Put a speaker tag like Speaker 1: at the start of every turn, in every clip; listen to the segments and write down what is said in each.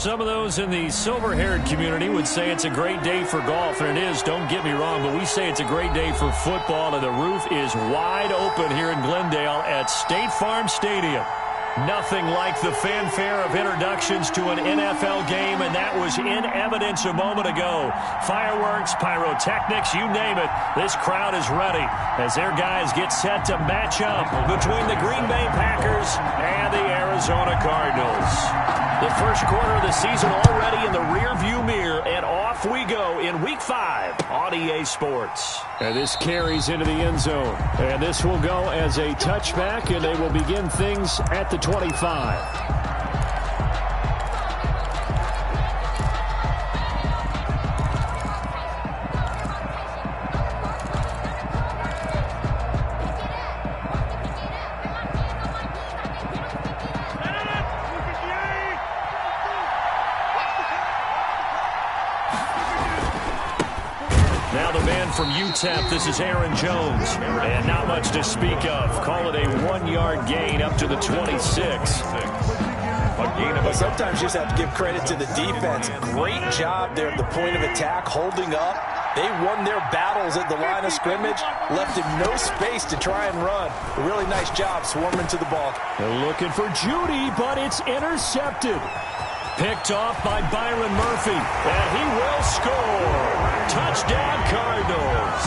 Speaker 1: Some of those in the silver-haired community would say it's a great day for golf, and it is, don't get me wrong, but we say it's a great day for football, and the roof is wide open here in Glendale at State Farm Stadium. Nothing like the fanfare of introductions to an NFL game, and that was in evidence a moment ago. Fireworks, pyrotechnics, you name it. This crowd is ready as their guys get set to match up between the Green Bay Packers and the Arizona Cardinals. The first quarter of the season already in the rearview mirror, and off we go in Week 5 on EA Sports.
Speaker 2: And this carries into the end zone. And this will go as a touchback, and they will begin things at the 25.
Speaker 1: From UTEP, this is Aaron Jones, and not much to speak of. Call it a 1-yard gain up to the 26.
Speaker 3: Well, sometimes you just have to give credit to the defense. Great job there at the point of attack, holding up. They won their battles at the line of scrimmage, left him no space to try and run. A really nice job swarming to the ball.
Speaker 2: They're looking for Judy, but it's intercepted.
Speaker 1: Picked off by Byron Murphy, and he will score. Touchdown, Cardinals.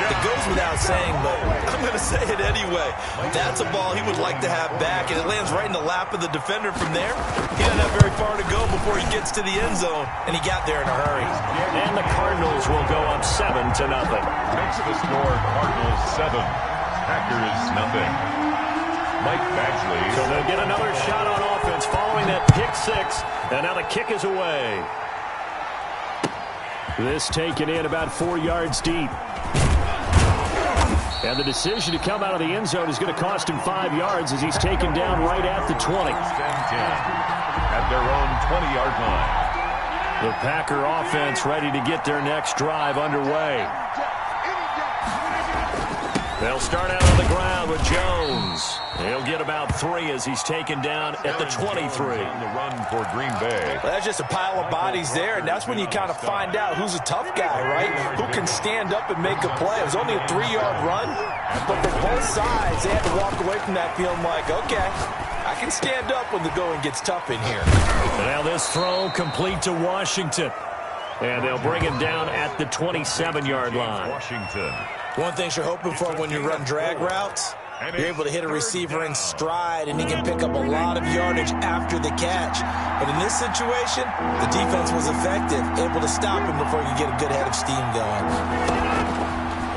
Speaker 3: It goes without saying, but I'm going to say it anyway. That's a ball he would like to have back, and it lands right in the lap of the defender from there. He doesn't have very far to go before he gets to the end zone, and he got there in a hurry.
Speaker 1: And the Cardinals will go up 7-0.
Speaker 4: Makes the score Cardinals 7, Packers nothing. Mike Badgley.
Speaker 1: So they'll get another shot on offense following that pick 6, and now the kick is away.
Speaker 2: This taken in about 4 yards deep. And the decision to come out of the end zone is going to cost him 5 yards as he's taken down right at the 20.
Speaker 4: 10 at their own 20-yard line.
Speaker 1: The Packer offense ready to get their next drive underway. They'll start out on the ground with Jones. He'll get about 3 as he's taken down at the 23.
Speaker 4: The run for Green Bay.
Speaker 3: Well, that's just a pile of bodies there, and that's when you kind of find out who's a tough guy, right? Who can stand up and make a play. It was only a 3-yard run, but for both sides, they had to walk away from that feeling like, okay, I can stand up when the going gets tough in here.
Speaker 1: Now this throw complete to Washington. And they'll bring him down at the 27-yard line.
Speaker 4: Washington.
Speaker 3: One thing you're hoping for when you run drag routes, you're able to hit a receiver in stride, and he can pick up a lot of yardage after the catch. But in this situation, the defense was effective, able to stop him before he could get a good head of steam going.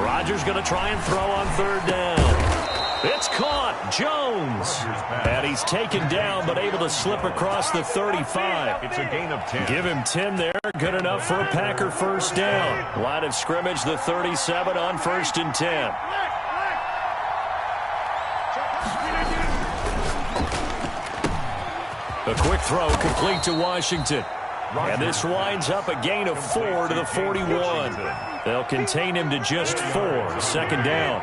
Speaker 1: Rodgers going to try and throw on 3rd down. It's caught. Jones. And he's taken down, but able to slip across the 35.
Speaker 4: It's a gain of 10.
Speaker 1: Give him 10 there. Good enough for a Packer first down. Line of scrimmage, the 37 on 1st and 10. A quick throw complete to Washington. And this winds up a gain of 4 to the 41. They'll contain him to just 4. 2nd down.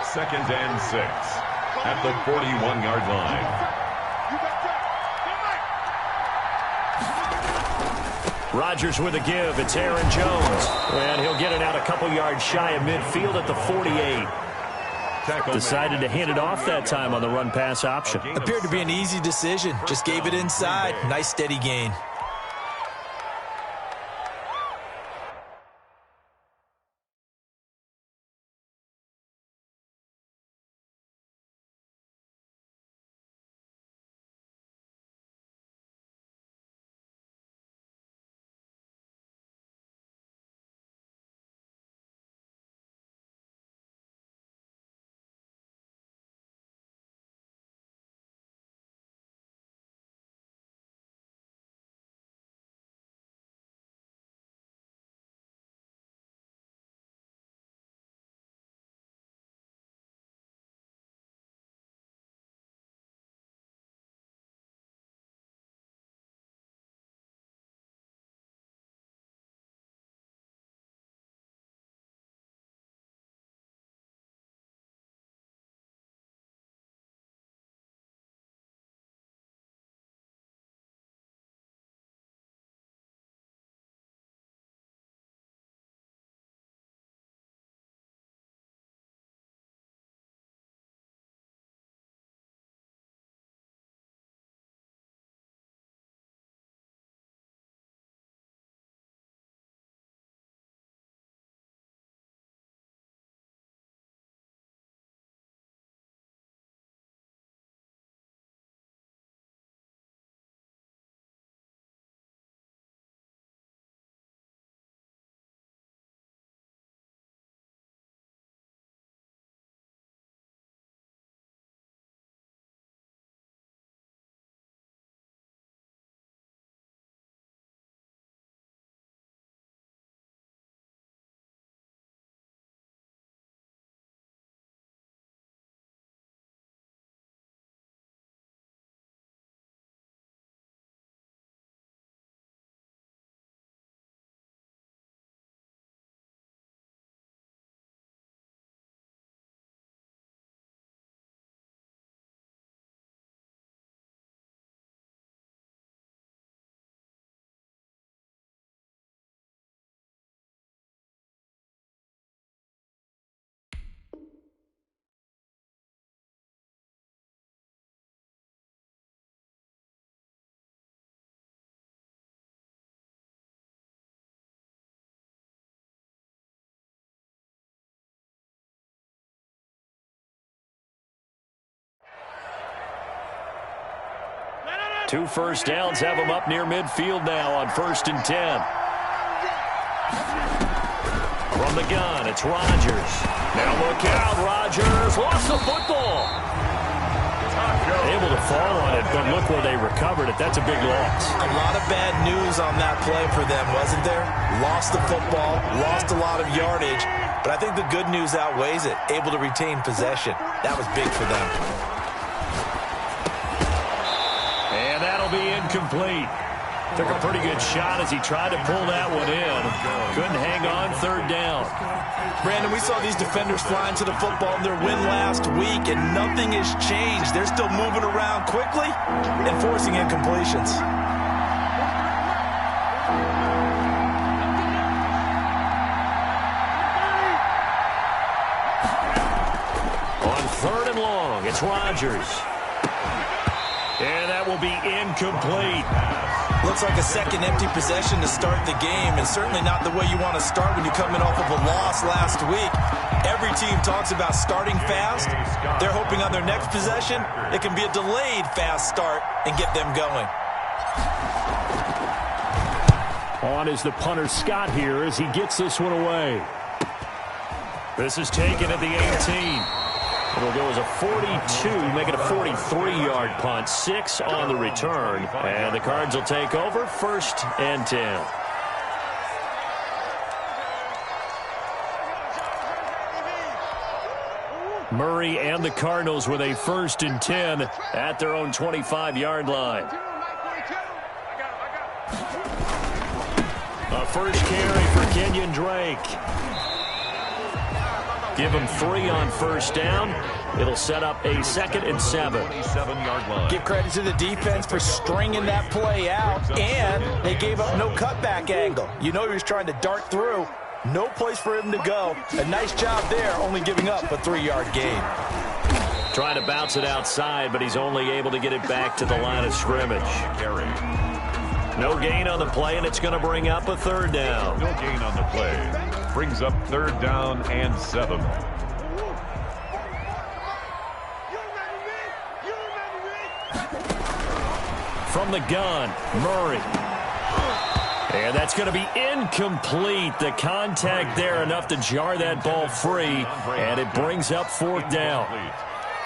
Speaker 4: 2nd and 6 at the 41-yard line.
Speaker 1: Rodgers with a give. It's Aaron Jones. And he'll get it out a couple yards shy of midfield at the 48. Decided to hand it off that time on the run-pass option.
Speaker 3: Appeared to be an easy decision. Just gave it inside. Nice steady gain.
Speaker 1: 2 first downs have them up near midfield now on 1st and 10. From the gun, it's Rodgers. Now look out, Rodgers lost the football. Able to fall on it, but look where they recovered it. That's a big loss.
Speaker 3: A lot of bad news on that play for them, wasn't there? Lost the football, lost a lot of yardage, but I think the good news outweighs it. Able to retain possession. That was big for them.
Speaker 1: And that'll be incomplete. Took a pretty good shot as he tried to pull that one in. Couldn't hang on, 3rd down.
Speaker 3: Brandon, we saw these defenders flying to the football in their win last week, and nothing has changed. They're still moving around quickly and forcing incompletions.
Speaker 1: On 3rd and long, it's Rodgers. And that will be incomplete.
Speaker 3: Looks like a second empty possession to start the game, and certainly not the way you want to start when you're coming off of a loss last week. Every team talks about starting fast. They're hoping on their next possession, it can be a delayed fast start and get them going.
Speaker 2: On is the punter Scott here as he gets this one away.
Speaker 1: This is taken at the 18. It'll go as a 42, make it a 43-yard punt. 6 on the return. And the Cards will take over 1st and 10. Murray and the Cardinals with a 1st and 10 at their own 25-yard line. A first carry for Kenyon Drake. Give him 3 on 1st down. It'll set up a 2nd and 7.
Speaker 4: 27-yard line.
Speaker 3: Give credit to the defense for stringing that play out, and they gave up no cutback angle. You know he was trying to dart through. No place for him to go. A nice job there, only giving up a 3-yard gain.
Speaker 1: Trying to bounce it outside, but he's only able to get it back to the line of scrimmage.
Speaker 4: Carry.
Speaker 1: No gain on the play, and it's going to bring up a 3rd down.
Speaker 4: No gain on the play. Brings up 3rd down and 7.
Speaker 1: From the gun, Murray. And that's going to be incomplete. The contact there enough to jar that ball free, and it brings up 4th down.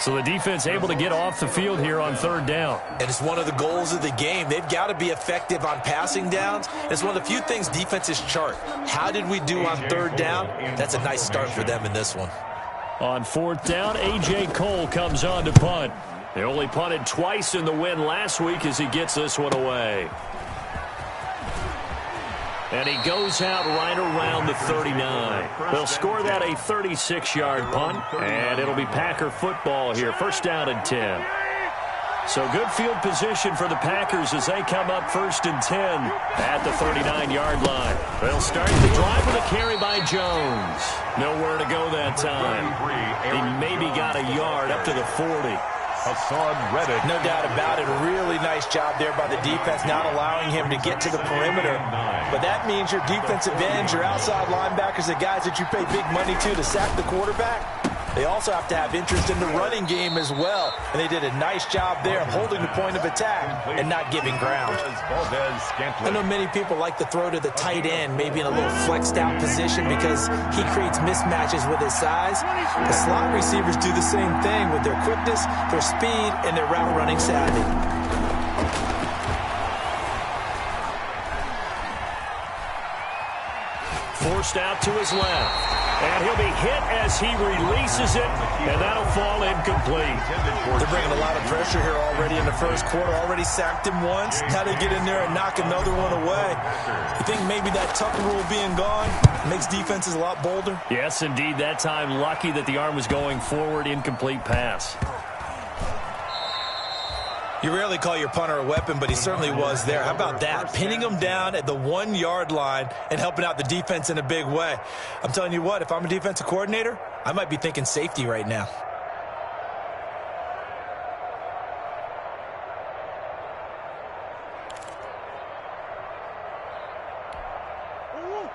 Speaker 1: So the defense able to get off the field here on 3rd down.
Speaker 3: And it's one of the goals of the game. They've got to be effective on passing downs. It's one of the few things defenses chart. How did we do on 3rd down? That's a nice start for them in this one.
Speaker 1: On 4th down, A.J. Cole comes on to punt. They only punted twice in the win last week as he gets this one away. And he goes out right around the 39. They'll score that a 36-yard punt, and it'll be Packer football here. 1st down and 10. So good field position for the Packers as they come up 1st and 10 at the 39-yard line. They'll start the drive with a carry by Jones. Nowhere to go that time. He maybe got a yard up to the 40.
Speaker 4: Hassan Reddick.
Speaker 3: No doubt about it. A really nice job there by the defense, not allowing him to get to the perimeter. But that means your defensive ends, your outside linebackers, the guys that you pay big money to sack the quarterback, they also have to have interest in the running game as well. And they did a nice job there of holding the point of attack and not giving ground. I know many people like to throw to the tight end, maybe in a little flexed out position because he creates mismatches with his size. The slot receivers do the same thing with their quickness, their speed, and their route running savvy.
Speaker 1: Forced out to his left. And he'll be hit as he releases it, and that'll fall incomplete.
Speaker 3: They're bringing a lot of pressure here already in the first quarter. Already sacked him once. Now they get in there and knock another one away. You think maybe that Tucker rule being gone makes defenses a lot bolder?
Speaker 1: Yes, indeed. That time lucky that the arm was going forward. Incomplete pass.
Speaker 3: You rarely call your punter a weapon, but he certainly was there. How about that? Pinning him down at the 1-yard line and helping out the defense in a big way. I'm telling you what, if I'm a defensive coordinator, I might be thinking safety right now.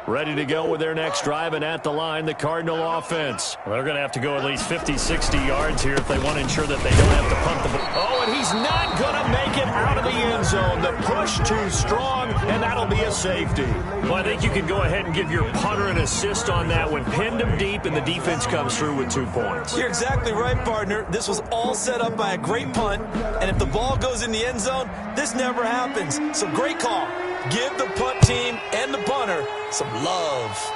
Speaker 1: Ready to go with their next drive, and at the line, the Cardinal offense. Well, they're going to have to go at least 50, 60 yards here if they want to ensure that they don't have to punt the ball. Oh, and he's not going to make it out of the end zone. The push too strong, and that'll be a safety. Well, I think you can go ahead and give your punter an assist on that one. Pinned him deep, and the defense comes through with 2 points.
Speaker 3: You're exactly right, partner. This was all set up by a great punt, and if the ball goes in the end zone, this never happens. So great call. Give the punt team and the punter some love.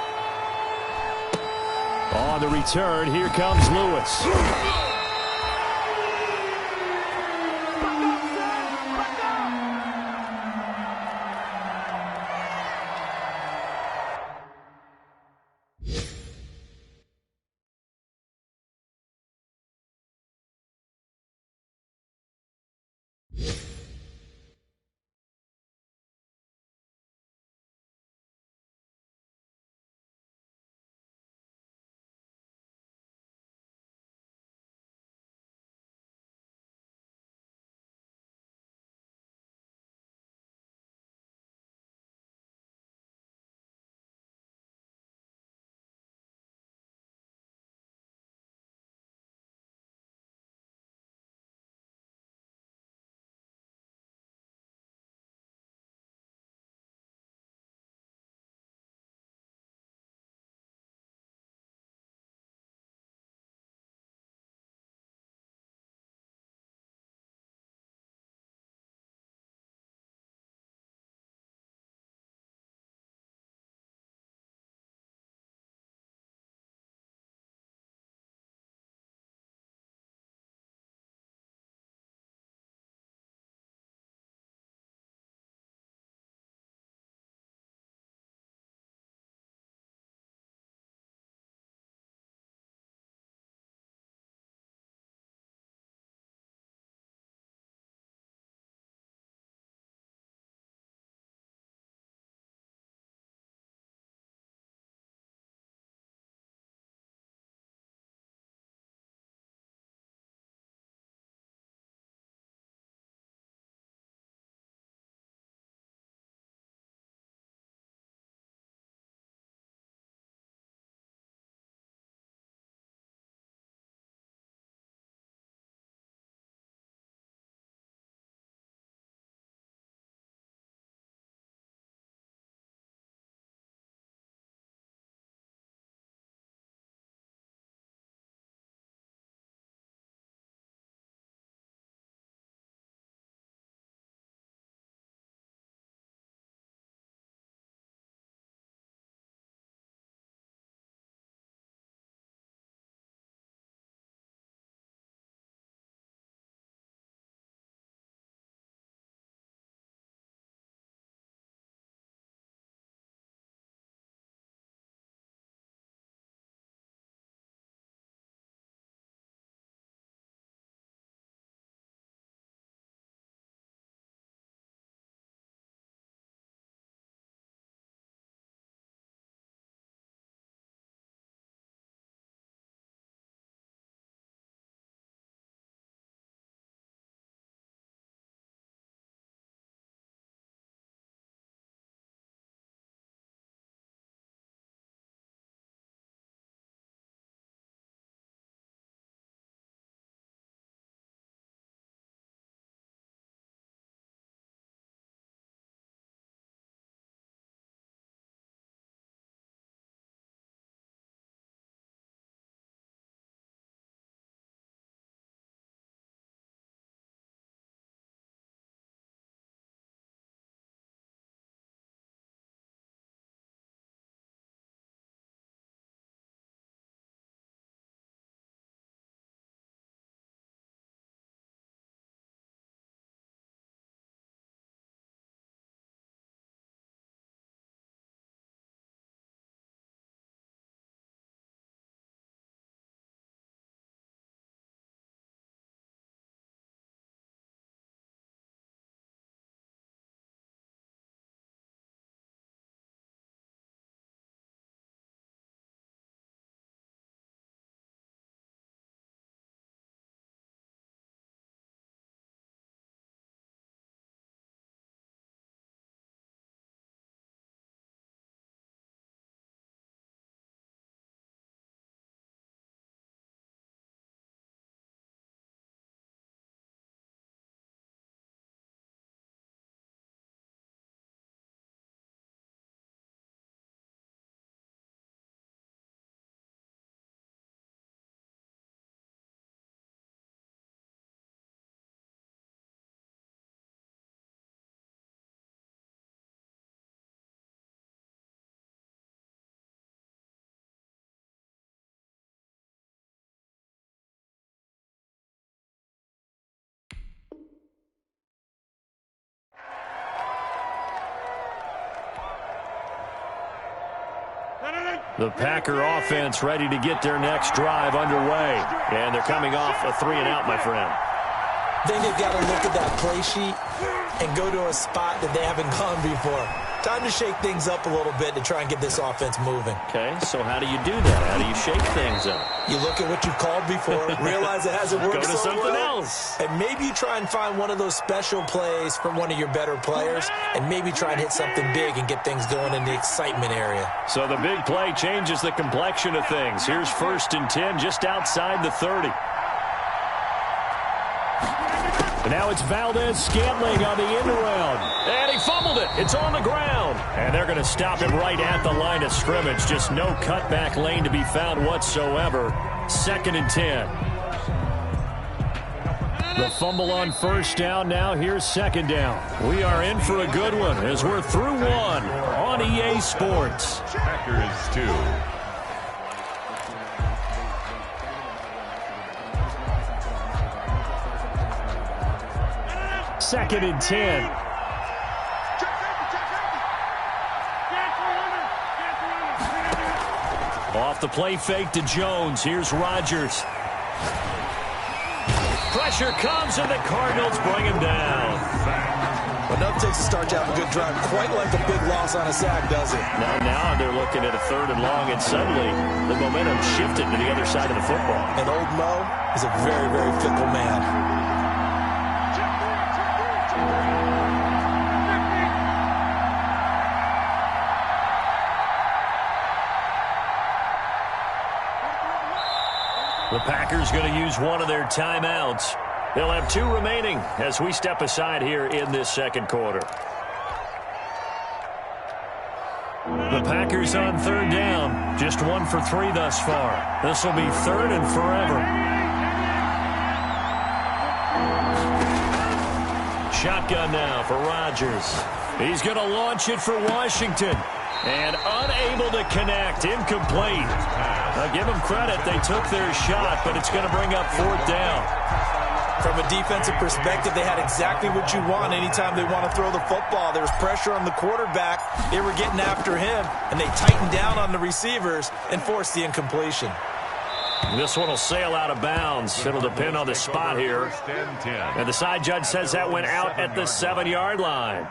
Speaker 2: On the return, here comes Lewis.
Speaker 1: The Packer offense ready to get their next drive underway. And they're coming off a 3-and-out, my friend.
Speaker 3: I think they've got to look at that play sheet and go to a spot that they haven't gone before. Time to shake things up a little bit to try and get this offense moving.
Speaker 1: Okay, so how do you do that? How do you shake things up?
Speaker 3: You look at what you've called before, realize it hasn't worked
Speaker 1: Go to
Speaker 3: so
Speaker 1: something
Speaker 3: well,
Speaker 1: else.
Speaker 3: and maybe you try and find one of those special plays from one of your better players, and maybe try and hit something big and get things going in the excitement area.
Speaker 1: So the big play changes the complexion of things. Here's 1st and 10 just outside the 30. And now it's Valdez-Scantling on the end around. And he fumbled it. It's on the ground. And they're going to stop him right at the line of scrimmage. Just no cutback lane to be found whatsoever. 2nd and 10. The fumble on 1st down. Now here's 2nd down. We are in for a good one as we're through 1 on EA Sports.
Speaker 4: Packers 2.
Speaker 2: 2nd and 10.
Speaker 1: Off the play fake to Jones. Here's Rodgers. Pressure comes, and the Cardinals bring him down.
Speaker 3: Enough takes to start to have a good drive. Quite like a big loss on a sack, does it?
Speaker 1: Now they're looking at a 3rd and long, and suddenly the momentum shifted to the other side of the football.
Speaker 3: And old Mo is a very, very fickle man.
Speaker 1: The Packers going to use one of their timeouts. They'll have 2 remaining as we step aside here in this 2nd quarter. The Packers on 3rd down. Just 1 for 3 thus far. This will be 3rd and forever. Shotgun now for Rodgers. He's going to launch it for Washington. And unable to connect. Incomplete. Now give them credit. They took their shot, but it's going to bring up 4th down.
Speaker 3: From a defensive perspective, they had exactly what you want anytime they want to throw the football. There was pressure on the quarterback. They were getting after him, and they tightened down on the receivers and forced the incompletion.
Speaker 1: This one will sail out of bounds. It'll depend on the spot here. And the side judge says that went out at the 7-yard line.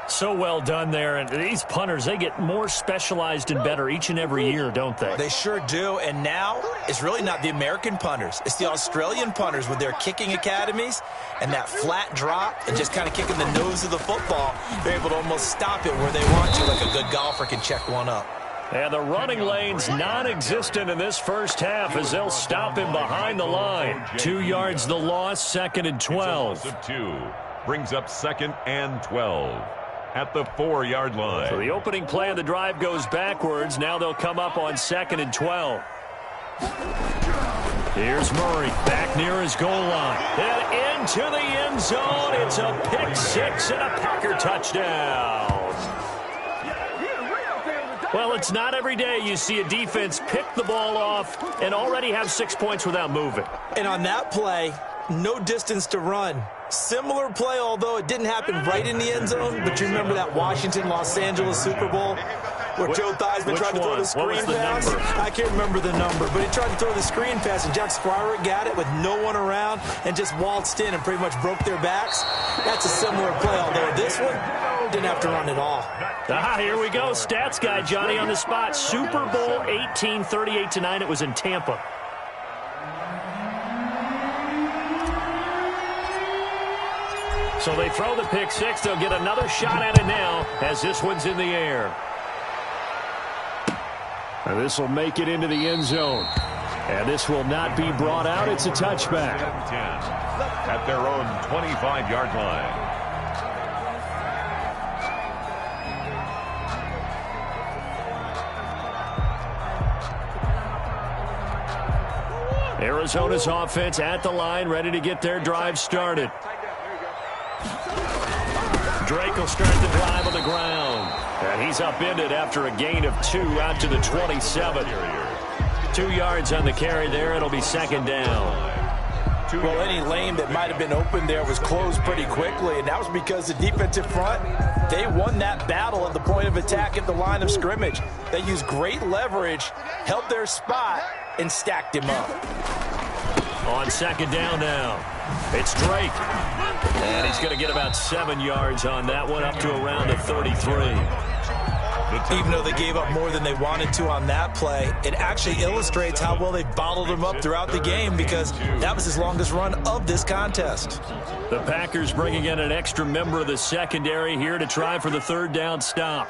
Speaker 1: So well done there. And these punters, they get more specialized and better each and every year, don't they?
Speaker 3: They sure do. And now it's really not the American punters. It's the Australian punters with their kicking academies and that flat drop and just kind of kicking the nose of the football. They're able to almost stop it where they want to, like a good golfer can check one up.
Speaker 1: And the running lane's non-existent in this first half as they'll stop him behind the line. 2 yards the loss, 2nd and 12.
Speaker 4: Of 2 brings up 2nd and 12. At the 4-yard line.
Speaker 1: So the opening play of the drive goes backwards. Now they'll come up on 2nd and 12. Here's Murray back near his goal line. And into the end zone. It's a pick 6 and a Packer touchdown. Well, it's not every day you see a defense pick the ball off and already have 6 points without moving.
Speaker 3: And on that play, no distance to run. Similar play, although it didn't happen right in the end zone. But you remember that Washington-Los Angeles Super Bowl where Joe Theismann tried to throw the screen pass? I can't remember the number, but he tried to throw the screen pass, and Jack Squire got it with no one around and just waltzed in and pretty much broke their backs. That's a similar play, although this one didn't have to run at all.
Speaker 1: Here we go. Stats guy Johnny on the spot. Super Bowl 18, 38-9. It was in Tampa. So they throw the pick 6. They'll get another shot at it now as this one's in the air.
Speaker 2: And this will make it into the end zone. And this will not be brought out. It's a touchback.
Speaker 4: 10 at their own 25-yard line.
Speaker 1: Arizona's offense at the line, ready to get their drive started. Drake will start the drive on the ground. And he's upended after a gain of 2 out to the 27. 2 yards on the carry there. It'll be 2nd down.
Speaker 3: Well, any lane that might have been open there was closed pretty quickly, and that was because the defensive front, they won that battle at the point of attack at the line of scrimmage. They used great leverage, held their spot, and stacked him up.
Speaker 1: On second down now, it's Drake. And he's going to get about 7 yards on that one, up to around the 33.
Speaker 3: Even though they gave up more than they wanted to on that play, it actually illustrates how well they bottled him up throughout the game, because that was his longest run of this contest.
Speaker 1: The Packers bringing in an extra member of the secondary here to try for the third down stop.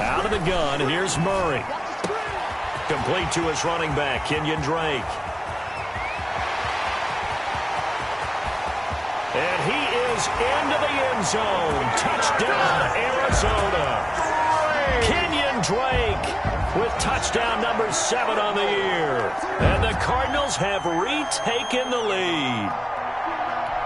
Speaker 1: Out of the gun, here's Murray. Complete to his running back, Kenyon Drake. And he is into the end zone. Touchdown, Arizona. Kenyon Drake with touchdown number 7 on the year. And the Cardinals have retaken the lead.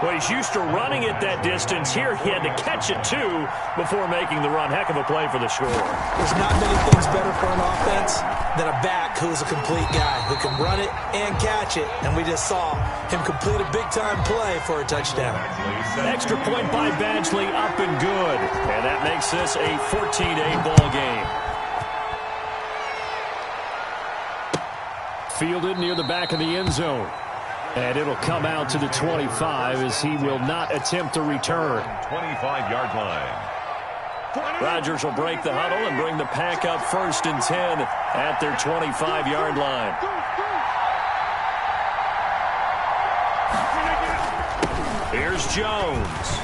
Speaker 1: Well, he's used to running it that distance. Here he had to catch it, too, before making the run. Heck of a play for the score.
Speaker 3: There's not many things better for an offense than a back who's a complete guy who can run it and catch it. And we just saw him complete a big-time play for a touchdown.
Speaker 1: Extra point by Badgley, up and good. And that makes this a 14-8 ball game.
Speaker 2: Fielded near the back of the end zone. And it'll come out to the 25 as he will not attempt to return.
Speaker 4: 25-yard line.
Speaker 1: Rodgers will break the huddle and bring the Pack up 1st and 10 at their 25-yard line. Here's Jones.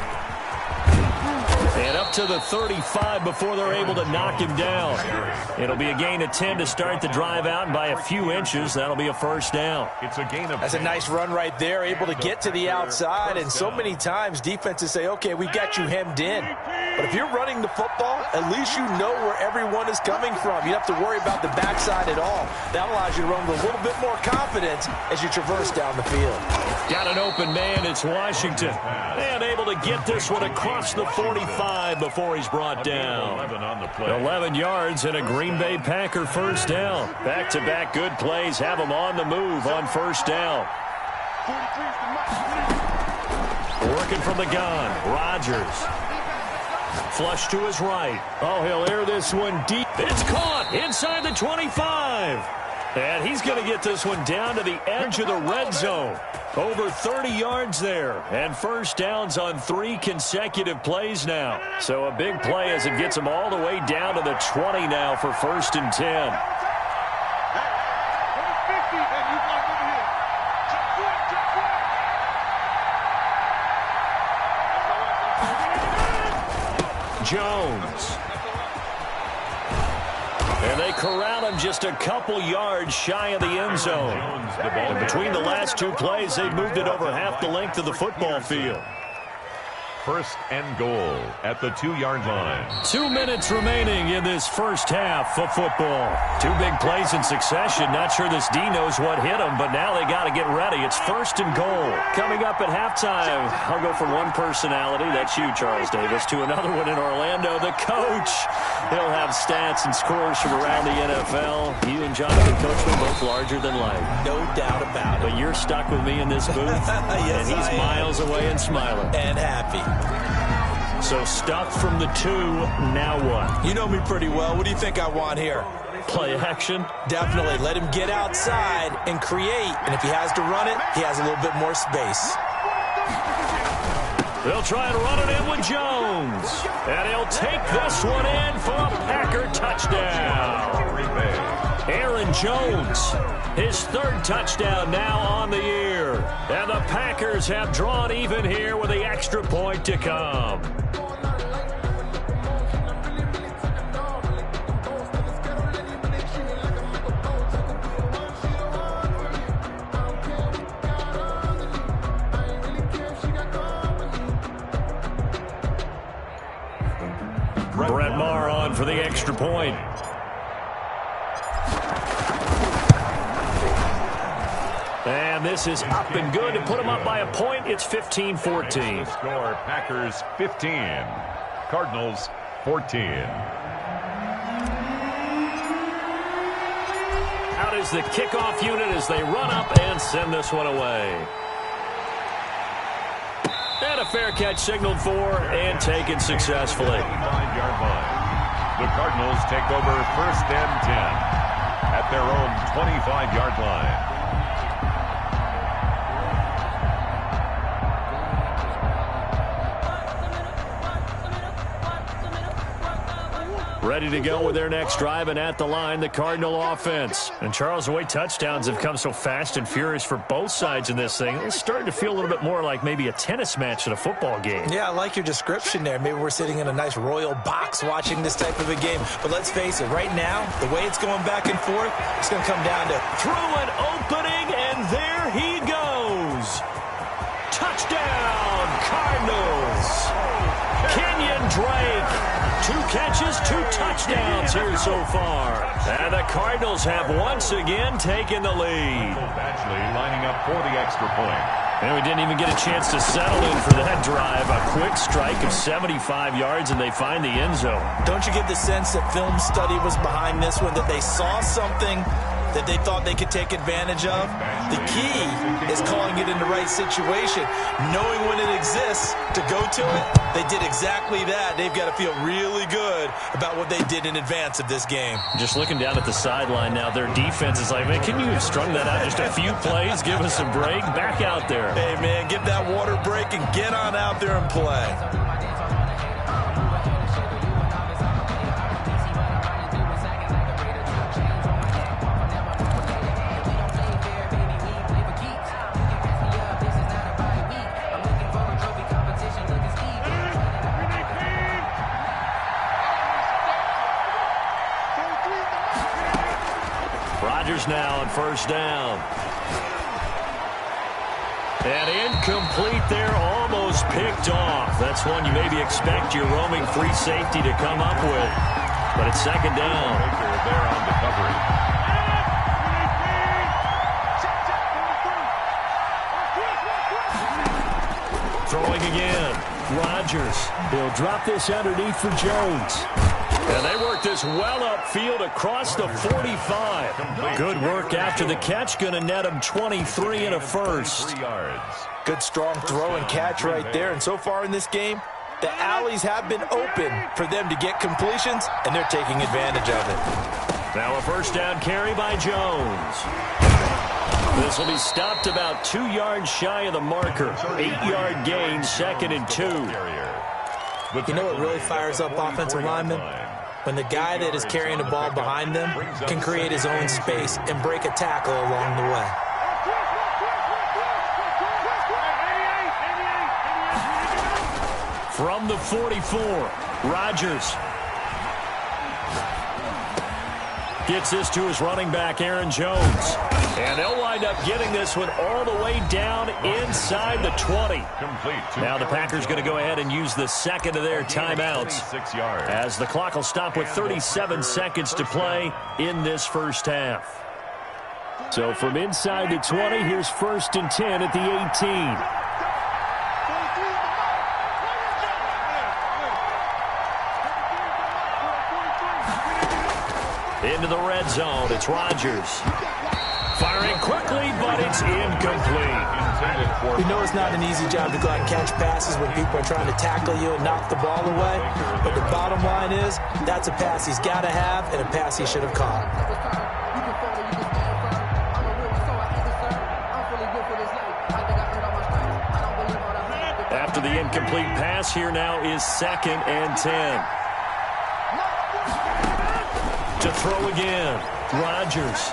Speaker 1: And up to the 35 before they're able to knock him down. It'll be a gain of 10 to start the drive out, and by a few inches, that'll be a first down.
Speaker 4: It's a gain of.
Speaker 3: That's a nice run right there, able to get to the outside, and so many times defenses say, okay, we got you hemmed in. But if you're running the football, at least you know where everyone is coming from. You don't have to worry about the backside at all. That allows you to run with a little bit more confidence as you traverse down the field.
Speaker 1: Got an open man, it's Washington. And able to get this one across the 45 before he's brought down. 11 yards and a Green Bay Packer first down. Back-to-back good plays have them on the move on first down. Working from the gun, Rodgers. Flush to his right. Oh, he'll air this one deep. It's caught inside the 25. And he's going to get this one down to the edge of the red zone. Over 30 yards there. And first downs on 3 consecutive plays now. So a big play as it gets him all the way down to the 20 now for 1st and 10. Jones. And they corral him just a couple yards shy of the end zone. And between the last 2 plays, they moved it over half the length of the football field.
Speaker 4: 1st and goal at the 2-yard line.
Speaker 1: 2 minutes remaining in this first half of football. 2 big plays in succession. Not sure this D knows what hit him, but now they got to get ready. It's 1st and goal. Coming up at halftime, I'll go from one personality, that's you, Charles Davis, to another one in Orlando, the coach. He'll have stats and scores from around the NFL. You and Jonathan Coachman both larger than life.
Speaker 3: No doubt about it.
Speaker 1: But you're stuck with me in this booth,
Speaker 3: yes,
Speaker 1: and he's miles away and smiling.
Speaker 3: And happy.
Speaker 1: So stuck from the 2, now what?
Speaker 3: You know me pretty well. What do you think I want here?
Speaker 1: Play action?
Speaker 3: Definitely. Let him get outside and create. And if he has to run it, he has a little bit more space.
Speaker 1: They'll try and run it in with Jones. And he'll take this one in for a Packer touchdown. Aaron Jones, his 3rd touchdown now on the year. And the Packers have drawn even here with the extra point to come. Brett Maher on for the extra point. And this is up and good to put them up by a point. It's 15-14.
Speaker 4: Score, Packers 15, Cardinals 14.
Speaker 1: Out is the kickoff unit as they run up and send this one away. And a fair catch signaled for and taken successfully.
Speaker 4: 5-yard line. The Cardinals take over 1st and 10 at their own 25-yard line.
Speaker 1: Ready to go with their next drive, and at the line, the Cardinal offense. And Charles, the way touchdowns have come so fast and furious for both sides in this thing, it's starting to feel a little bit more like maybe a tennis match at a football game.
Speaker 3: Yeah, I like your description there. Maybe we're sitting in a nice royal box watching this type of a game. But let's face it, right now, the way it's going back and forth, it's going to come down to
Speaker 1: through an opening, and there he goes. Touchdown, Cardinals. Kenyon Drake. 2 catches, 2 touchdowns here so far. And the Cardinals have once again taken the lead.
Speaker 4: Actually lining up for the extra point.
Speaker 1: And we didn't even get a chance to settle in for that drive. A quick strike of 75 yards, and they find the end zone.
Speaker 3: Don't you get the sense that film study was behind this one, that they saw something that they thought they could take advantage of? The key is calling it in the right situation, knowing when it exists to go to it. They did exactly that. They've got to feel really good about what they did in advance of this game.
Speaker 1: Just looking down at the sideline now, their defense is like, man, can you have strung that out just a few plays? Give us a break. Back out there.
Speaker 3: Hey, man, give that water break and get on out there and play.
Speaker 1: Now on 1st down. And incomplete there, almost picked off. That's one you maybe expect your roaming free safety to come up with. But it's 2nd down.
Speaker 4: There on the coverage.
Speaker 1: Throwing again. Rodgers. He'll drop this underneath for Jones. And they work this well upfield across the 45. Good work after the catch. Going to net him 23 and a first.
Speaker 3: Good strong throw and catch right there. And so far in this game, the alleys have been open for them to get completions, and they're taking advantage of it.
Speaker 1: Now a 1st down carry by Jones. This will be stopped about 2 yards shy of the marker. 8-yard gain, 2nd and 2.
Speaker 3: You know what really fires up offensive linemen? When the guy that is carrying the ball behind them can create his own space and break a tackle along the way.
Speaker 1: From the 44, Rodgers gets this to his running back, Aaron Jones. And they'll wind up getting this one all the way down inside the 20. Now the Packers going to go ahead and use the 2nd of their timeouts, as the clock will stop with 37 seconds to play in this 1st half.
Speaker 2: So from inside the 20, here's 1st and 10 at the 18.
Speaker 1: Into the red zone, it's Rodgers. Firing quickly, but it's incomplete.
Speaker 3: You know it's not an easy job to go out and catch passes when people are trying to tackle you and knock the ball away. But the bottom line is, that's a pass he's got to have and a pass he should have caught.
Speaker 1: After the incomplete pass, here now is 2nd and 10. To throw again, Rodgers.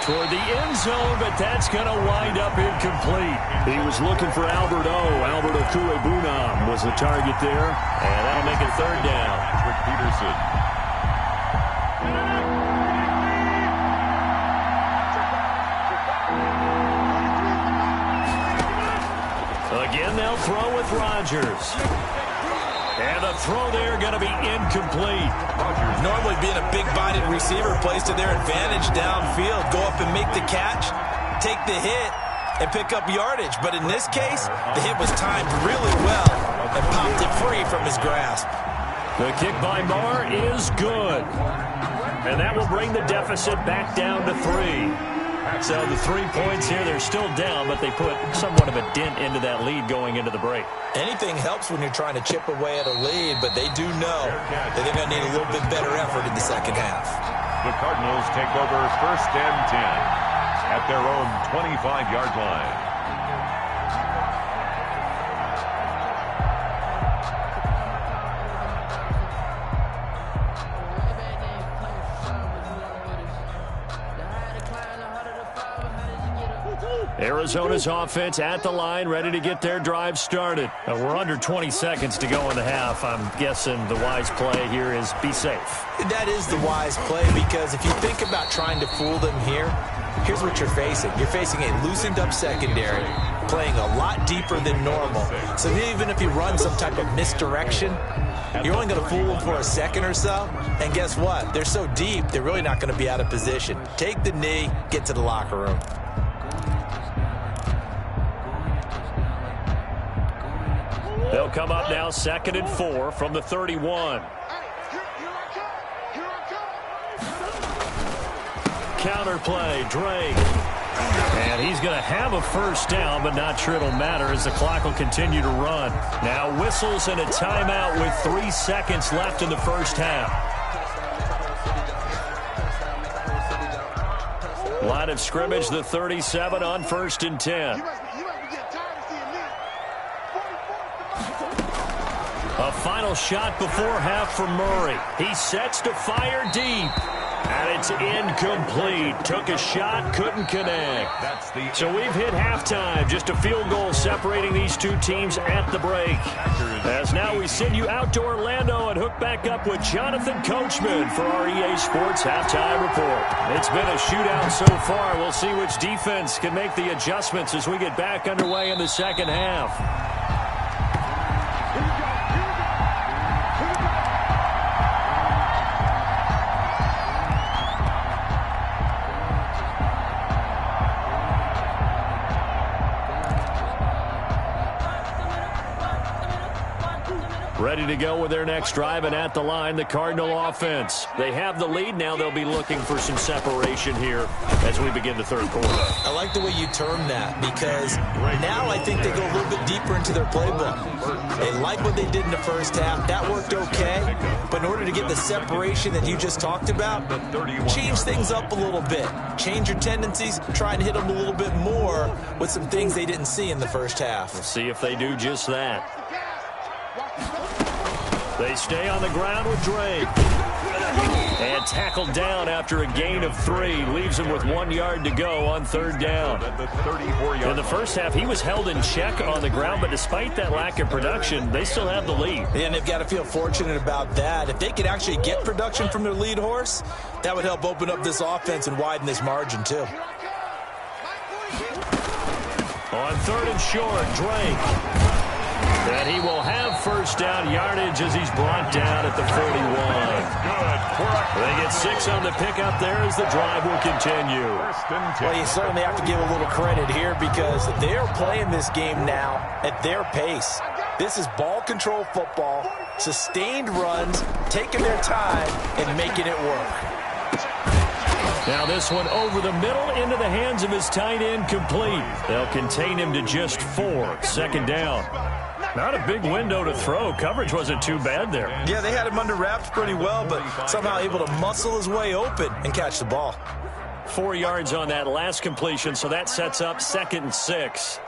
Speaker 1: Toward the end zone, but that's going to wind up incomplete. He was looking for Albert Okuebunam was the target there, and that'll make it 3rd down.
Speaker 4: Patrick Peterson.
Speaker 1: Again, they'll throw with Rodgers. And the throw there going to be incomplete.
Speaker 3: Normally being a big-bodied receiver plays to their advantage downfield. Go up and make the catch, take the hit, and pick up yardage. But in this case, the hit was timed really well and popped it free from his grasp.
Speaker 1: The kick by Marr is good. And that will bring the deficit back down to 3. So the 3 points here, they're still down, but they put somewhat of a dent into that lead going into the break.
Speaker 3: Anything helps when you're trying to chip away at a lead, but they do know that they're going to need a little bit better effort in the second half.
Speaker 4: The Cardinals take over 1st and 10 at their own 25-yard line.
Speaker 1: Arizona's offense at the line, ready to get their drive started. We're under 20 seconds to go in the half. I'm guessing the wise play here is be safe.
Speaker 3: That is the wise play, because if you think about trying to fool them here, here's what you're facing. You're facing a loosened up secondary, playing a lot deeper than normal. So even if you run some type of misdirection, you're only going to fool them for a second or so. And guess what? They're so deep, they're really not going to be out of position. Take the knee, get to the locker room.
Speaker 1: They'll come up now 2nd and 4 from the 31. Counter play, Drake. And he's going to have a first down, but not sure it'll matter as the clock will continue to run. Now whistles and a timeout with 3 seconds left in the first half. Line of scrimmage, the 37 on 1st and 10. A final shot before half for Murray. He sets to fire deep. And it's incomplete. Took a shot, couldn't connect. So we've hit halftime. Just a field goal separating these two teams at the break. As now we send you out to Orlando and hook back up with Jonathan Coachman for our EA Sports Halftime Report. It's been a shootout so far. We'll see which defense can make the adjustments as we get back underway in the second half. Ready to go with their next drive, and at the line, the Cardinal offense. They have the lead. Now they'll be looking for some separation here as we begin the third quarter.
Speaker 3: I like the way you term that, because now I think they go a little bit deeper into their playbook. They like what they did in the first half. That worked okay. But in order to get the separation that you just talked about, change things up a little bit. Change your tendencies. Try and hit them a little bit more with some things they didn't see in the first half.
Speaker 1: We'll see if they do just that. They stay on the ground with Drake. And tackled down after a gain of 3. Leaves him with 1 yard to go on 3rd down. In the first half, he was held in check on the ground, but despite that lack of production, they still have the lead.
Speaker 3: And they've got to feel fortunate about that. If they could actually get production from their lead horse, that would help open up this offense and widen this margin, too.
Speaker 1: On 3rd and short, Drake. And he will have first down yardage as he's brought down at the 41. They get 6 on the pickup there as the drive will continue.
Speaker 3: Well, you certainly have to give a little credit here, because they're playing this game now at their pace. This is ball control football, sustained runs, taking their time and making it work.
Speaker 1: Now this one over the middle into the hands of his tight end, complete. They'll contain him to just 4. 2nd down. Not a big window to throw. Coverage wasn't too bad there.
Speaker 3: Yeah, they had him under wraps pretty well, but somehow able to muscle his way open and catch the ball.
Speaker 1: 4 yards on that last completion, so that sets up 2nd and 6.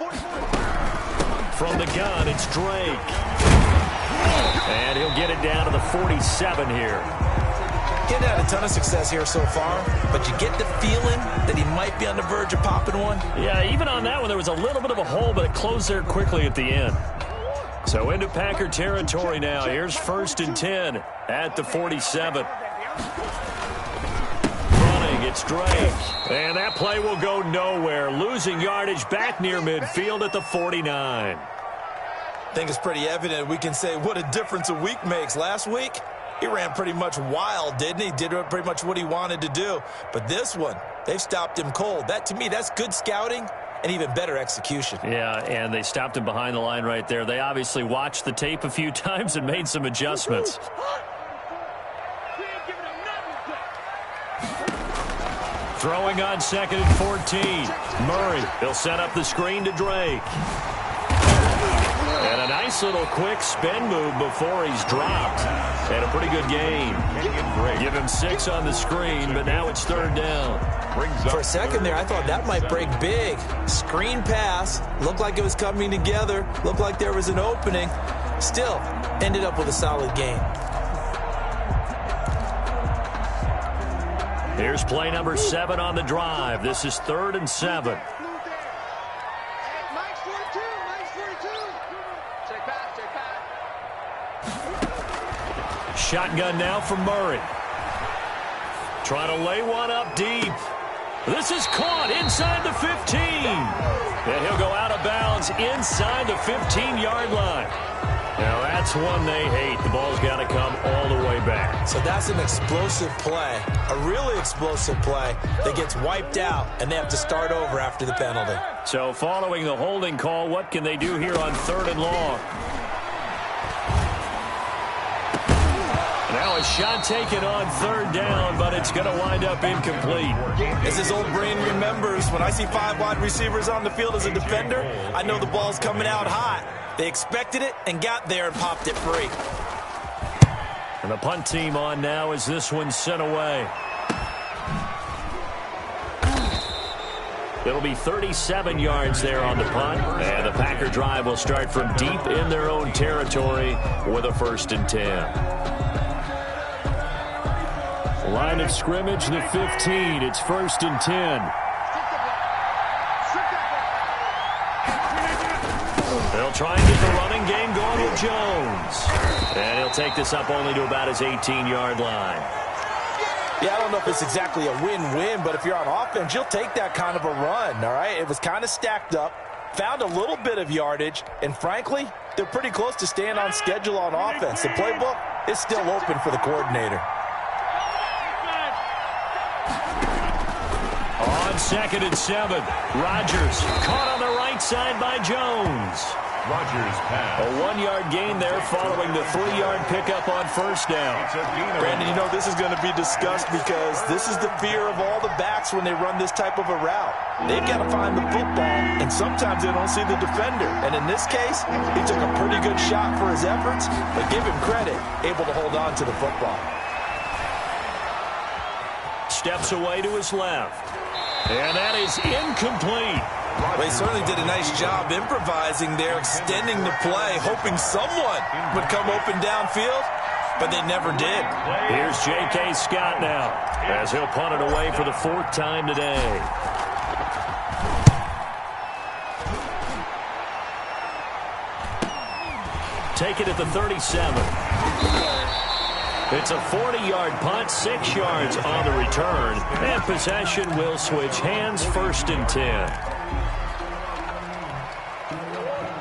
Speaker 1: From the gun, it's Drake. And he'll get it down to the 47 here.
Speaker 3: Getting had a ton of success here so far, but you get the feeling that he might be on the verge of popping one.
Speaker 1: Yeah, even on that one, there was a little bit of a hole, but it closed there quickly at the end. So into Packer territory now. Here's 1st and 10 at the 47. Running, it's Drake. And that play will go nowhere. Losing yardage back near midfield at the 49.
Speaker 3: I think it's pretty evident. We can say what a difference a week makes. Last week, he ran pretty much wild, didn't he? Did pretty much what he wanted to do. But this one, they've stopped him cold. That, to me, that's good scouting and even better execution.
Speaker 1: Yeah, and they stopped him behind the line right there. They obviously watched the tape a few times and made some adjustments. Throwing on 2nd and 14. Murray, he'll set up the screen to Drake. And a nice little quick spin move before he's dropped. And a pretty good gain. Give him 6 on the screen, but now it's 3rd down.
Speaker 3: For a second there, I thought that might break big. Screen pass. Looked like it was coming together. Looked like there was an opening. Still, ended up with a solid gain.
Speaker 1: Here's play number 7 on the drive. This is 3rd and 7. Shotgun now from Murray. Trying to lay one up deep. This is caught inside the 15. And he'll go out of bounds inside the 15-yard line. Now, that's one they hate. The ball's got to come all the way back.
Speaker 3: So that's an explosive play, a really explosive play that gets wiped out, and they have to start over after the penalty.
Speaker 1: So following the holding call, what can they do here on 3rd and long? Now a shot taken on 3rd down, but it's going to wind up incomplete.
Speaker 3: As his old brain remembers, when I see 5 wide receivers on the field as a defender, I know the ball's coming out hot. They expected it and got there and popped it free.
Speaker 1: And the punt team on now as this one's sent away. It'll be 37 yards there on the punt, and the Packer drive will start from deep in their own territory with a 1st and 10.
Speaker 2: Line of scrimmage, the 15. It's 1st and 10.
Speaker 1: They'll try and get the running game going with Jones. And he'll take this up only to about his 18-yard line.
Speaker 3: Yeah, I don't know if it's exactly a win-win, but if you're on offense, you'll take that kind of a run, all right? It was kind of stacked up, found a little bit of yardage, and frankly, they're pretty close to staying on schedule on offense. The playbook is still open for the coordinator.
Speaker 1: On 2nd and 7, Rodgers caught on the right side by Jones.
Speaker 4: Rodgers pass.
Speaker 1: A 1-yard gain there following the 3-yard pickup on 1st down.
Speaker 3: Brandon, you know this is going to be discussed because this is the fear of all the backs when they run this type of a route. They've got to find the football, and sometimes they don't see the defender. And in this case, he took a pretty good shot for his efforts, but give him credit, able to hold on to the football.
Speaker 1: Steps away to his left. And that is incomplete.
Speaker 3: Well, he certainly did a nice job improvising there, extending the play, hoping someone would come open downfield, but they never did.
Speaker 1: Here's J.K. Scott now, as he'll punt it away for the 4th time today. Take it at the 37. It's a 40-yard punt, 6 yards on the return, and possession will switch hands, 1st and 10.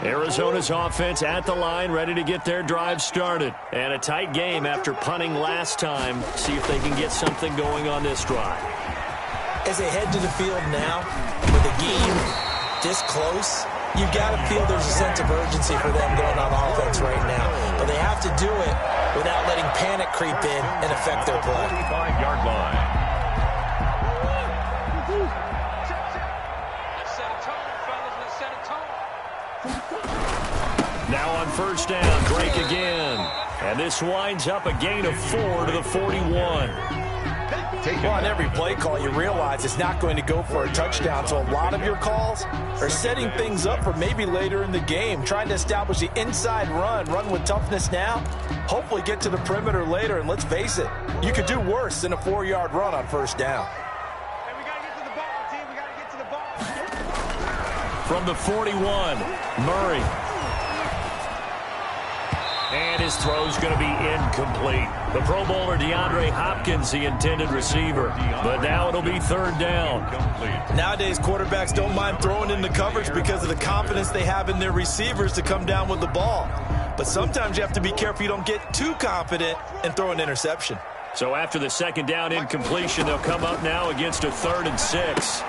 Speaker 1: Arizona's offense at the line, ready to get their drive started. And a tight game after punting last time. See if they can get something going on this drive.
Speaker 3: As they head to the field now, with a game this close, you've got to feel there's a sense of urgency for them going on offense right now. But they have to do it without letting panic creep in and affect their play.
Speaker 4: 35-yard line.
Speaker 1: Now on 1st down, Drake again. And this winds up a gain of 4 to the 41.
Speaker 3: Well, on every play call, you realize it's not going to go for a touchdown. So a lot of your calls are setting things up for maybe later in the game, trying to establish the inside run with toughness now, hopefully get to the perimeter later. And let's face it, you could do worse than a 4-yard run on 1st down.
Speaker 5: Hey, we got to get to the ball, team. We got to get to the ball.
Speaker 1: From the 41, Murray. And his throw's going to be incomplete. The Pro Bowler DeAndre Hopkins, the intended receiver. But now it'll be 3rd down.
Speaker 3: Nowadays, quarterbacks don't mind throwing in the coverage because of the confidence they have in their receivers to come down with the ball. But sometimes you have to be careful you don't get too confident and throw an interception.
Speaker 1: So after the 2nd down incompletion, they'll come up now against a 3rd and 6.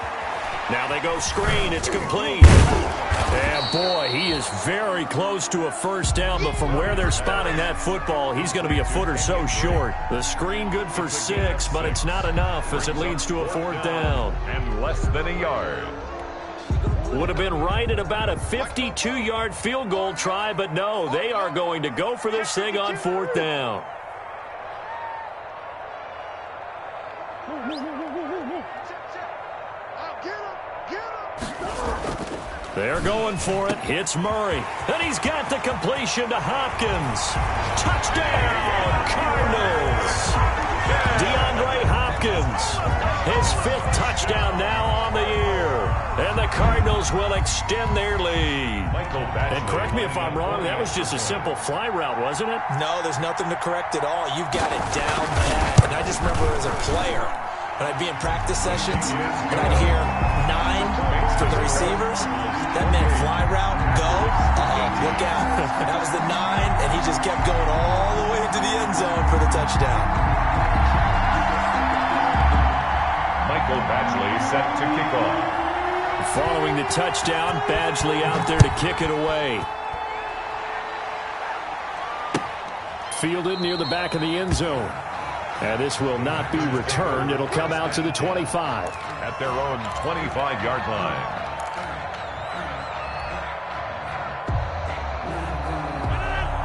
Speaker 1: Now they go screen. It's complete. And, boy, he is very close to a first down, but from where they're spotting that football, he's going to be a foot or so short. The screen good for 6, but it's not enough as it leads to a 4th down.
Speaker 4: And less than a yard.
Speaker 1: Would have been right at about a 52-yard field goal try, but no, they are going to go for this thing on 4th down. They're going for it. Hits Murray. And he's got the completion to Hopkins. Touchdown, Cardinals. DeAndre Hopkins. His 5th touchdown now on the year. And the Cardinals will extend their lead. And correct me if I'm wrong, that was just a simple fly route, wasn't it?
Speaker 3: No, there's nothing to correct at all. You've got it down pat. And I just remember as a player, when I'd be in practice sessions and I'd hear 9 from the receivers, that meant fly route, go, look out. That was the 9, and he just kept going all the way into the end zone for the touchdown.
Speaker 4: Michael Badgley set to kick off.
Speaker 1: Following the touchdown, Badgley out there to kick it away.
Speaker 2: Fielded near the back of the end zone. And this will not be returned. It'll come out to the 25.
Speaker 4: At their own 25-yard line.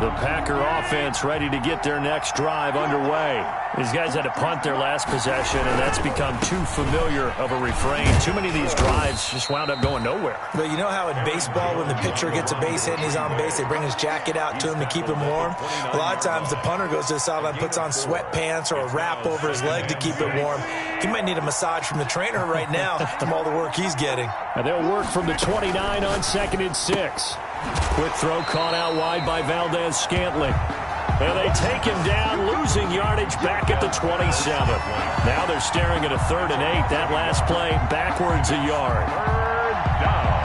Speaker 1: The Packer offense ready to get their next drive underway. These guys had to punt their last possession, and that's become too familiar of a refrain. Too many of these drives just wound up going nowhere.
Speaker 3: But you know how in baseball, when the pitcher gets a base hit and he's on base, they bring his jacket out to him to keep him warm? A lot of times the punter goes to the sideline, puts on sweatpants or a wrap over his leg to keep it warm. He might need a massage from the trainer right now from all the work he's getting.
Speaker 2: And they'll work from the 29 on 2nd and 6.
Speaker 1: Quick throw caught out wide by Valdez-Scantling. And they take him down, losing yardage back at the 27. Now they're staring at a 3rd and 8. That last play backwards a yard.
Speaker 4: 3rd down.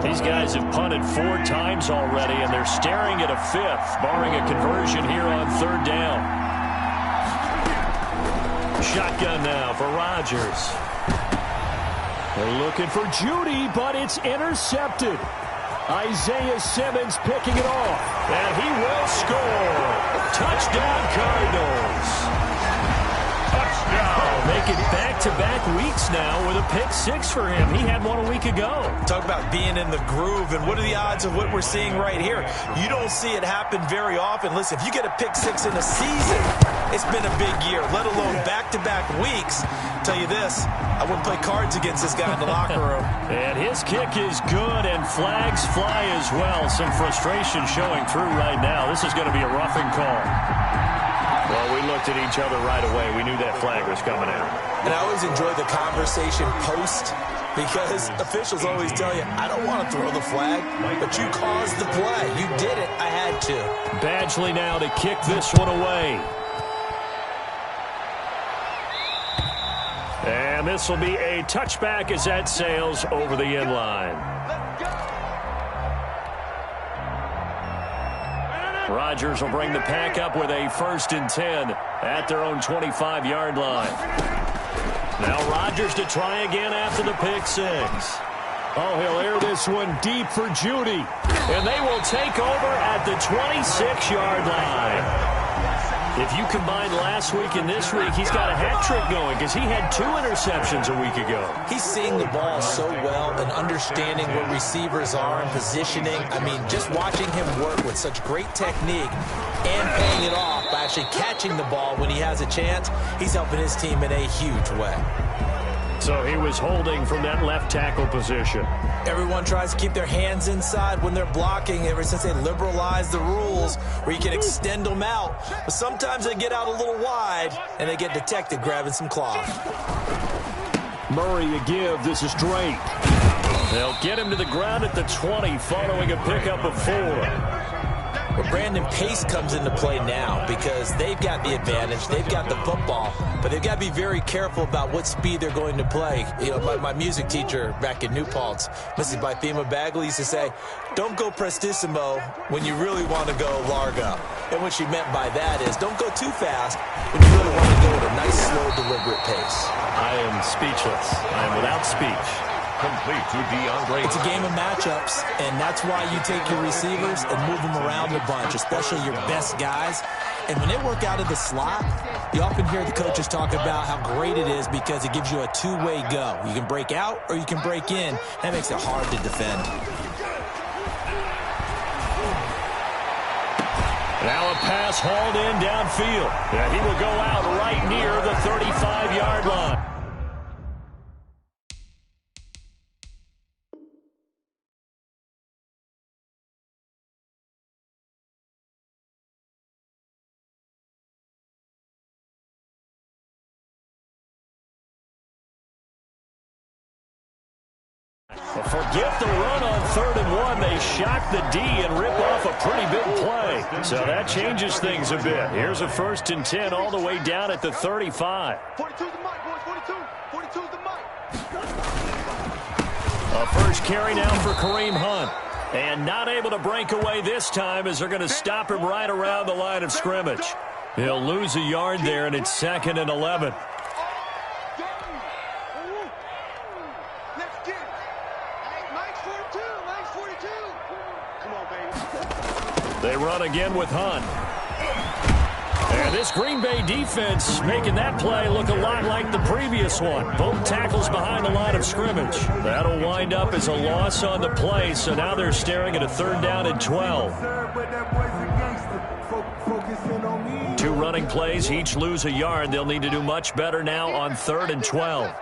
Speaker 1: These guys have punted 4 times already, and they're staring at a 5th, barring a conversion here on 3rd down. Shotgun now for Rodgers.
Speaker 2: They're looking for Judy, but it's intercepted. Isaiah Simmons picking it off.
Speaker 1: And he will score. Touchdown, Cardinals.
Speaker 4: Touchdown.
Speaker 1: Make it back-to-back weeks now with a pick 6 for him. He had one a week ago.
Speaker 3: Talk about being in the groove, and what are the odds of what we're seeing right here? You don't see it happen very often. Listen, if you get a pick 6 in a season, it's been a big year, let alone back-to-back weeks. I'll tell you this, I wouldn't play cards against this guy in the locker room.
Speaker 1: And his kick is good, and flags fly as well. Some frustration showing through right now. This is going to be a roughing call. Well, we looked at each other right away. We knew that flag was coming out.
Speaker 3: And I always enjoy the conversation post, because officials always tell you, I don't want to throw the flag, but you caused the play. You did it. I had to.
Speaker 1: Badgley now to kick this one away. And this will be a touchback as that sails over the end line. Rodgers will bring the pack up with a 1st and 10 at their own 25-yard line. Now Rodgers to try again after the pick 6.
Speaker 2: Oh, he'll air this one deep for Judy.
Speaker 1: And they will take over at the 26-yard line. If you combine last week and this week, he's got a hat trick going because he had 2 interceptions a week ago.
Speaker 3: He's seeing the ball so well and understanding where receivers are and positioning. I mean, just watching him work with such great technique and paying it off by actually catching the ball when he has a chance, he's helping his team in a huge way.
Speaker 1: So he was holding from that left tackle position.
Speaker 3: Everyone tries to keep their hands inside when they're blocking ever since they liberalized the rules where you can extend them out. But sometimes they get out a little wide and they get detected grabbing some cloth.
Speaker 2: Murray a give. This is Drake.
Speaker 1: They'll get him to the ground at the 20 following a pickup of 4.
Speaker 3: But Brandon, pace comes into play now because they've got the advantage. They've got the football, but they've got to be very careful about what speed they're going to play. You know, my music teacher back in New Paltz, Mrs. Bythema Bagley, used to say, don't go prestissimo when you really want to go largo. And what she meant by that is don't go too fast when you really want to go at a nice, slow, deliberate pace.
Speaker 1: I am speechless. I am without speech.
Speaker 4: Complete to DeAndre.
Speaker 3: It's a game of matchups, and that's why you take your receivers and move them around a bunch, especially your best guys. And when they work out of the slot, you often hear the coaches talk about how great it is because it gives you a two-way go. You can break out or you can break in. That makes it hard to defend.
Speaker 1: Now a pass hauled in downfield. And he will go out right near the 35-yard line. Forget the run on 3rd and 1. They shock the D and rip off a pretty big play. So that changes things a bit. Here's a 1st and 10 all the way down at the 35.
Speaker 5: 42's the mic, boys. 42's the mic.
Speaker 1: A first carry now for Kareem Hunt. And not able to break away this time as they're going to stop him right around the line of scrimmage. He'll lose a yard there, and it's 2nd and 11. They run again with Hunt. And this Green Bay defense making that play look a lot like the previous one. Both tackles behind the line of scrimmage. That'll wind up as a loss on the play, so now they're staring at a 3rd down and 12. 2 running plays, each lose a yard. They'll need to do much better now on 3rd and 12.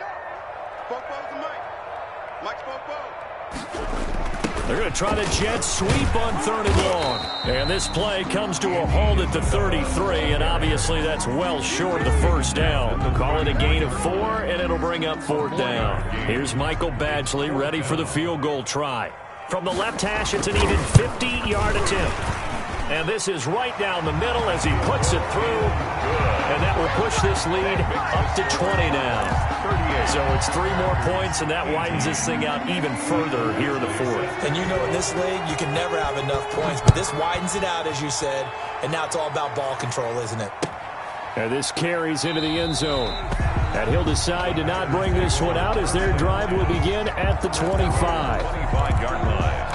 Speaker 1: They're going to try to jet sweep on 3rd and long. And this play comes to a halt at the 33, and obviously that's well short of the 1st down. They'll call it a gain of 4, and it'll bring up 4th down. Here's Michael Badgley ready for the field goal try. From the left hash, it's an even 50-yard attempt. And this is right down the middle as he puts it through. And that will push this lead up to 20 now. So it's 3 more points, and that widens this thing out even further here in the 4th.
Speaker 3: And you know in this league, you can never have enough points. But this widens it out, as you said. And now it's all about ball control, isn't it?
Speaker 2: And this carries into the end zone. And he'll decide to not bring this one out as their drive will begin at the 25.
Speaker 4: 25-yard line.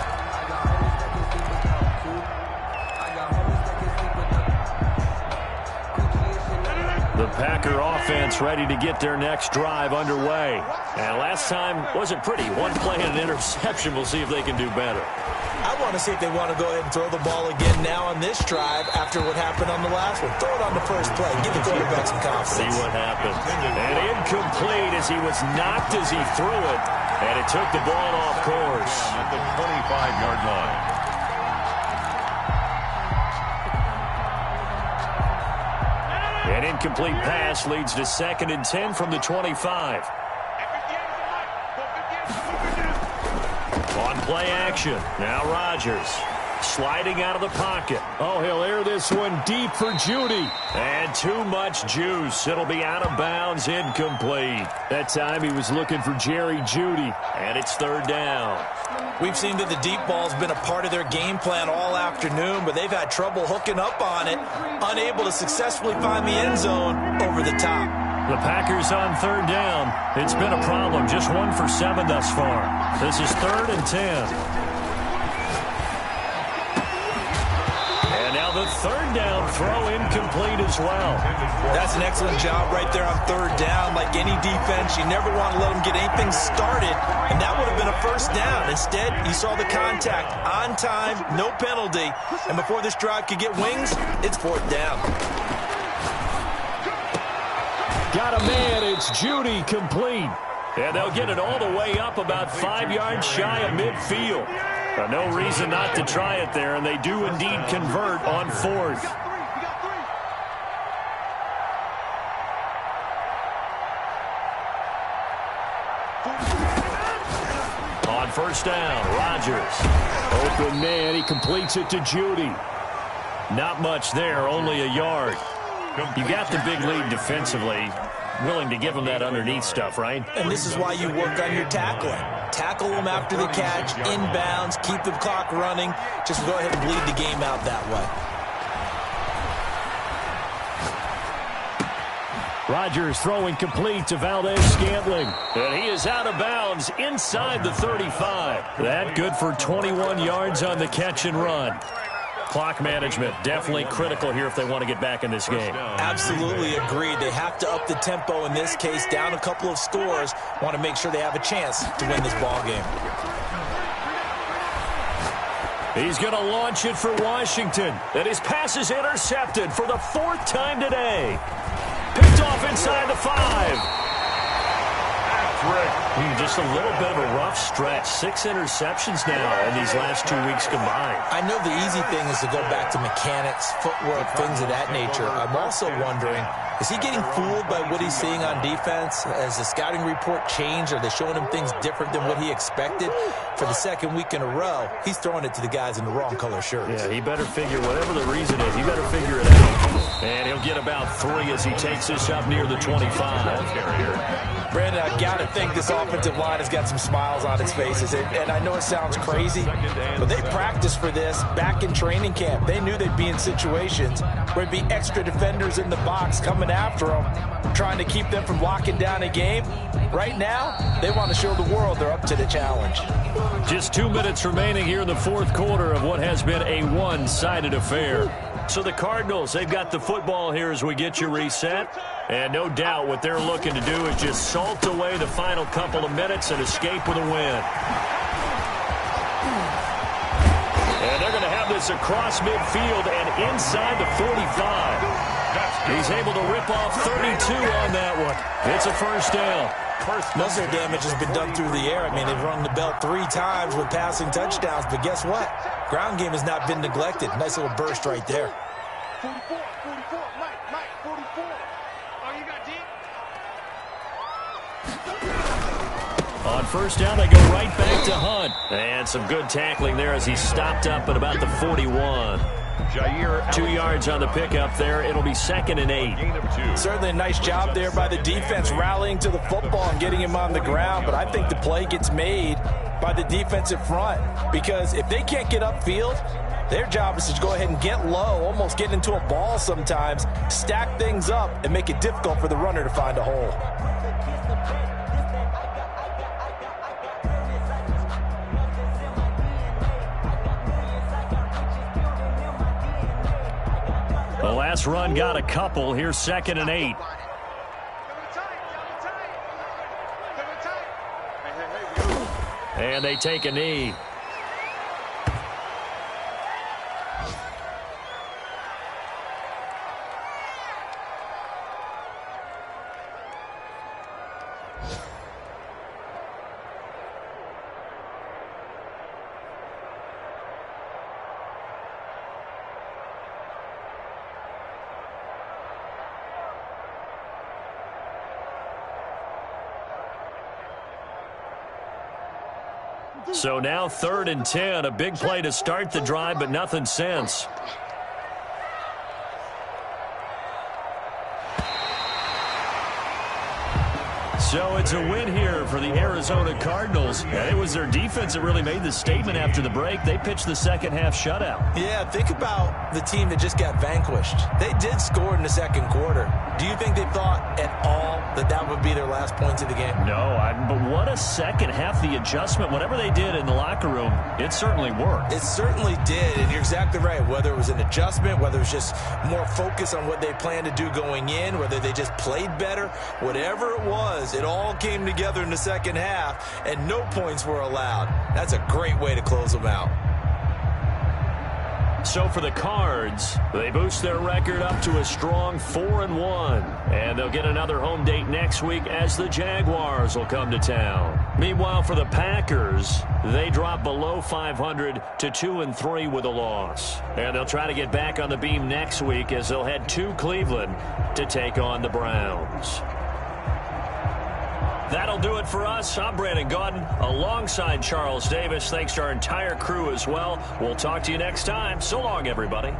Speaker 1: The Packer offense ready to get their next drive underway. And last time wasn't pretty. 1 play and an interception. We'll see if they can do better.
Speaker 3: I want to see if they want to go ahead and throw the ball again now on this drive after what happened on the last one. Throw it on the first play. Give the quarterback some confidence.
Speaker 1: See what happens. And incomplete as he was knocked as he threw it. And it took the ball off course.
Speaker 4: At the 25-yard line.
Speaker 1: An incomplete pass leads to 2nd and 10 from the 25. On play action. Now Rodgers sliding out of the pocket.
Speaker 2: Oh, he'll air this one deep for Judy.
Speaker 1: And too much juice. It'll be out of bounds, incomplete.
Speaker 2: That time he was looking for Jerry Judy.
Speaker 1: And it's 3rd down.
Speaker 3: We've seen that the deep ball's been a part of their game plan all afternoon, but they've had trouble hooking up on it, unable to successfully find the end zone over the top.
Speaker 1: The Packers on 3rd down. It's been a problem. Just 1 for 7 thus far. This is 3rd and 10. And now the 3rd down throw incomplete as well.
Speaker 3: That's an excellent job right there on 3rd down. Like any defense, you never want to let them get anything started, and that would have been a 1st down. Instead, you saw the contact on time, no penalty, and before this drive could get wings, it's 4th down.
Speaker 2: Got a man, it's Judy, complete.
Speaker 1: And they'll get it all the way up about 5 yards shy of midfield. No reason not to try it there, and they do indeed convert on 4th. On 1st down, Rodgers.
Speaker 2: Open man, he completes it to Judy.
Speaker 1: Not much there, only a yard. You got the big lead defensively. Willing to give them that underneath stuff, right?
Speaker 3: And this is why you work on your tackling. Tackle them after the catch, inbounds, keep the clock running. Just go ahead and bleed the game out that way.
Speaker 2: Rodgers throwing complete to Valdez-Scantling.
Speaker 1: And he is out of bounds inside the 35. That good for 21 yards on the catch and run. Clock management definitely critical here if they want to get back in this game.
Speaker 3: Absolutely agreed. They have to up the tempo in this case, down a couple of scores. Want to make sure they have a chance to win this ball game.
Speaker 1: He's going to launch it for Washington. And his pass is intercepted for the 4th time today. Picked off inside the 5. Just a little bit of a rough stretch. 6 interceptions now in these last 2 weeks combined.
Speaker 3: I know the easy thing is to go back to mechanics, footwork, things of that nature. I'm also wondering, is he getting fooled by what he's seeing on defense? Has the scouting report changed? Are they showing him things different than what he expected? For the 2nd week in a row, he's throwing it to the guys in the wrong color shirts.
Speaker 1: Yeah, he better figure, whatever the reason is, he better figure it out. And he'll get about 3 as he takes this up near the 25.
Speaker 3: Brandon, I've got to think this offensive line has got some smiles on its faces. And I know it sounds crazy, but they practiced for this back in training camp. They knew they'd be in situations where there'd be extra defenders in the box coming after them, trying to keep them from locking down a game. Right now, they want to show the world they're up to the challenge.
Speaker 1: Just 2 minutes remaining here in the 4th quarter of what has been a one-sided affair. So the Cardinals, they've got the football here as we get you reset. And no doubt what they're looking to do is just salt away the final couple of minutes and escape with a win. And they're going to have this across midfield and inside the 45. He's able to rip off 32 on that one. It's a first down.
Speaker 3: Most of their damage has been done through the air. I mean, they've rung the bell 3 times with passing touchdowns, but guess what? Ground game has not been neglected. Nice little burst right there.
Speaker 5: 44, Mike, 44. Oh, you got deep?
Speaker 1: On first down, they go right back to Hunt. And some good tackling there as he stopped up at about the 41. 2 yards on the pickup there. It'll be 2nd and 8.
Speaker 3: Certainly a nice job there by the defense rallying to the football and getting him on the ground. But I think the play gets made by the defensive front, because if they can't get upfield, their job is to go ahead and get low, almost get into a ball sometimes, stack things up, and make it difficult for the runner to find a hole.
Speaker 1: The last run got a couple. Here's 2nd and 8. And they take a knee. So now 3rd and 10, a big play to start the drive, but nothing since. So it's a win here for the Arizona Cardinals. And it was their defense that really made the statement after the break. They pitched the second half shutout.
Speaker 3: Yeah, think about the team that just got vanquished. They did score in the 2nd quarter. Do you think they thought at all that that would be their last points of the game?
Speaker 1: No, but what a second half, the adjustment. Whatever they did in the locker room, it certainly worked.
Speaker 3: It certainly did, and you're exactly right. Whether it was an adjustment, whether it was just more focus on what they planned to do going in, whether they just played better, whatever it was, it all came together in the second half, and no points were allowed. That's a great way to close them out.
Speaker 1: So for the Cards, they boost their record up to a strong 4-1. And they'll get another home date next week as the Jaguars will come to town. Meanwhile, for the Packers, they drop below 500 to 2-3 with a loss. And they'll try to get back on the beam next week as they'll head to Cleveland to take on the Browns. That'll do it for us. I'm Brandon Gaudin alongside Charles Davis. Thanks to our entire crew as well. We'll talk to you next time. So long, everybody.